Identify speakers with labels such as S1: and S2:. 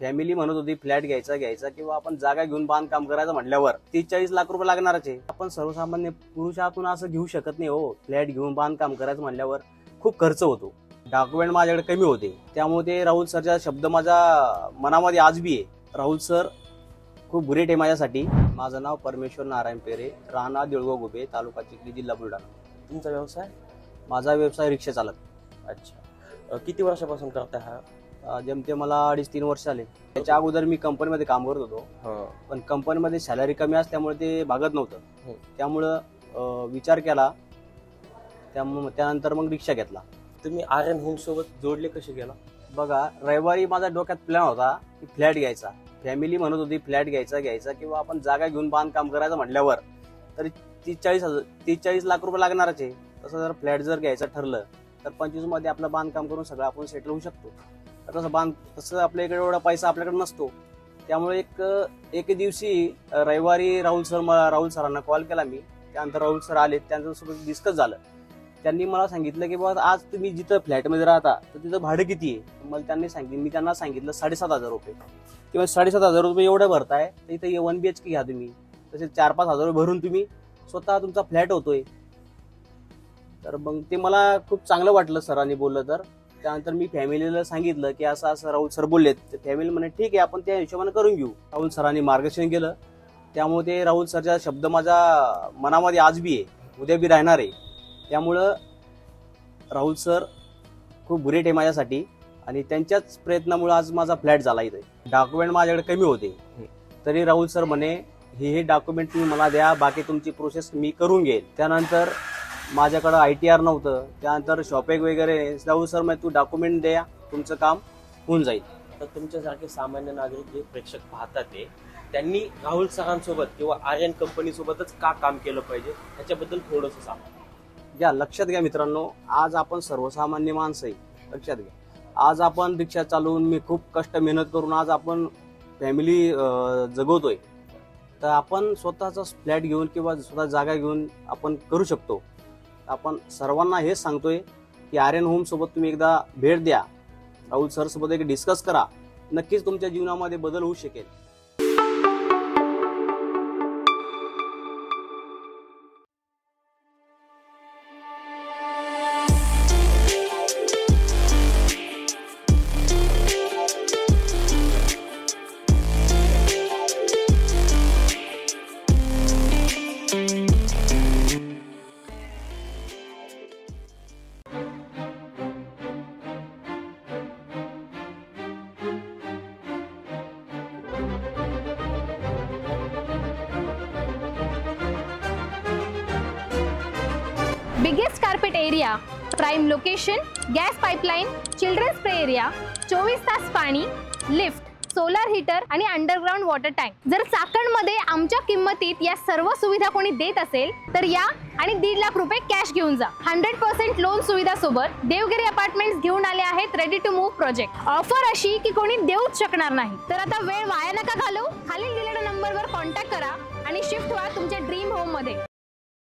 S1: Family म्हणत होती flat घ्यायचा किंवा आपण जागा घेऊन बांधकाम करायचं म्हटल्यावर 30-40 लाख रुपये लागणारच आहे। आपण सर्वसामान्य पुरुषातून असं घेऊ शकत नाही हो। फ्लॅट घेऊन बांधकाम करायचं म्हटल्यावर खूप खर्च होतो, डॉक्युमेंट माझ्याकडे कमी होते, त्यामुळे ते राहुल सरचा शब्द माझ्या मनामध्ये आज बी आहे। राहुल सर खूप ग्रेट आहे माझ्यासाठी। माझं नाव परमेश्वर नारायण पेरे, राहणार देऊळगाव गुबे, तालुका चिखली, जिल्हा बुलढाणा।
S2: तुमचा व्यवसाय?
S1: माझा व्यवसाय रिक्षा चालक।
S2: अच्छा, किती वर्षापासून करताय हा?
S1: जमते मला 2.5-3 वर्ष आले। त्याच्या अगोदर मी कंपनीमध्ये काम करत होतो, पण कंपनीमध्ये सॅलरी कमी असल्यामुळे ते भागत नव्हतं। त्यामुळं विचार केला, त्यानंतर मग रिक्षा घेतला।
S2: तुम्ही आर्यन होम सोबत जोडले कसे गेला?
S1: बघा, रविवारी माझा डोक्यात प्लॅन होता की फ्लॅट घ्यायचा। फॅमिली म्हणत होती फ्लॅट घ्यायचा किंवा आपण जागा घेऊन बांधकाम करायचं म्हटल्यावर तरी 30-40 लाख रुपये लागणारच आहे। तसं जर फ्लॅट जर घ्यायचं ठरलं तर 25 मध्ये आपलं बांधकाम करून सगळं आपण सेटल होऊ शकतो। तसं आपल्याकडे एवढा पैसा आपल्याकडे नसतो। त्यामुळे एक दिवशी रविवारी राहुल सरांना कॉल केला मी। त्यानंतर राहुल सर आले, त्यांच्यासोबत डिस्कस झालं। त्यांनी मला सांगितलं की बाबा आज तुम्ही जिथं फ्लॅटमध्ये राहता तर तिथं भाडं किती आहे? मी त्यांना सांगितलं 7,500 रुपये किंवा 7,500 रुपये एवढं भरताय तर इथं 1 BHK घ्या तुम्ही, तसेच 4-5 हजार रुपये भरून तुम्ही स्वतः तुमचा फ्लॅट होतोय। तर मग ते मला खूप चांगलं वाटलं सरांनी बोललं तर। त्यानंतर मी फॅमिलीला सांगितलं की असं राहुल सर बोललेत, तर फॅमिली म्हणे ठीक आहे आपण त्या हिशोबाने करून घेऊ। राहुल सरांनी मार्गदर्शन केलं, त्यामुळे ते राहुल सरचा शब्द माझ्या मनामध्ये आज बी आहे, उद्या बी राहणार आहे। त्यामुळं राहुल सर खूप ग्रेट आहे माझ्यासाठी आणि त्यांच्याच प्रयत्नामुळे आज माझा फ्लॅट झाला। इथे डॉक्युमेंट माझ्याकडे कमी होते, तरी राहुल सर म्हणे हे डॉक्युमेंट तुम्ही मला द्या, बाकी तुमची प्रोसेस मी करून घेईल। त्यानंतर माझ्याकडे ITR नव्हतं, त्यानंतर शॉपिंग वगैरे, राहुल सर म्हणे तू डॉक्युमेंट द्या, तुमचं काम होऊन जाईल।
S2: तर तुमच्यासारखे सामान्य नागरिक जे प्रेक्षक पाहतात ते त्यांनी राहुल सरांसोबत किंवा आर्यन कंपनी सोबतच का काम केलं पाहिजे याच्याबद्दल थोडंसं सांगा।
S1: घ्या, लक्षात घ्या मित्रांनो, आज आपण सर्वसामान्य माणसं आहे, लक्षात घ्या। आज आपण रिक्षा चालवून मी खूप कष्ट मेहनत करून आज आपण फॅमिली जगवतोय, तर आपण स्वतःचा फ्लॅट घेऊन किंवा स्वतः जागा घेऊन आपण करू शकतो। आपण सर्वांना हेच सांगतोय की आर्यन होम सोबत तुम्ही एकदा भेट द्या, राहुल सर सोबत एक डिस्कस करा, नक्कीच तुमच्या जीवनामध्ये बदल होऊ शकेल।
S3: Biggest carpet area, prime location, gas pipeline, children spray area, 24 तास पाणी, लिफ्ट, सोलर हीटर आणि अंडरग्राउंड वॉटर टँक। जर चाकणमध्ये आमच्या किंमतीत या सर्व सुविधा कोणी देत असेल तर या आणि 1.5 लाख रुपये कॅश घेऊन जा। 100% लोन सुविधा सोबत देवगिरी अपार्टमेंट्स घेऊन आले आहेत ready to move project. Offer अशी की कोणी देऊच शकणार नाही। तर आता वेळ वाया नका घालवू, खाली दिलेल्या नंबरवर कॉन्टॅक्ट करा आणि शिफ्ट व्हा तुमच्या ड्रीम होम मध्ये।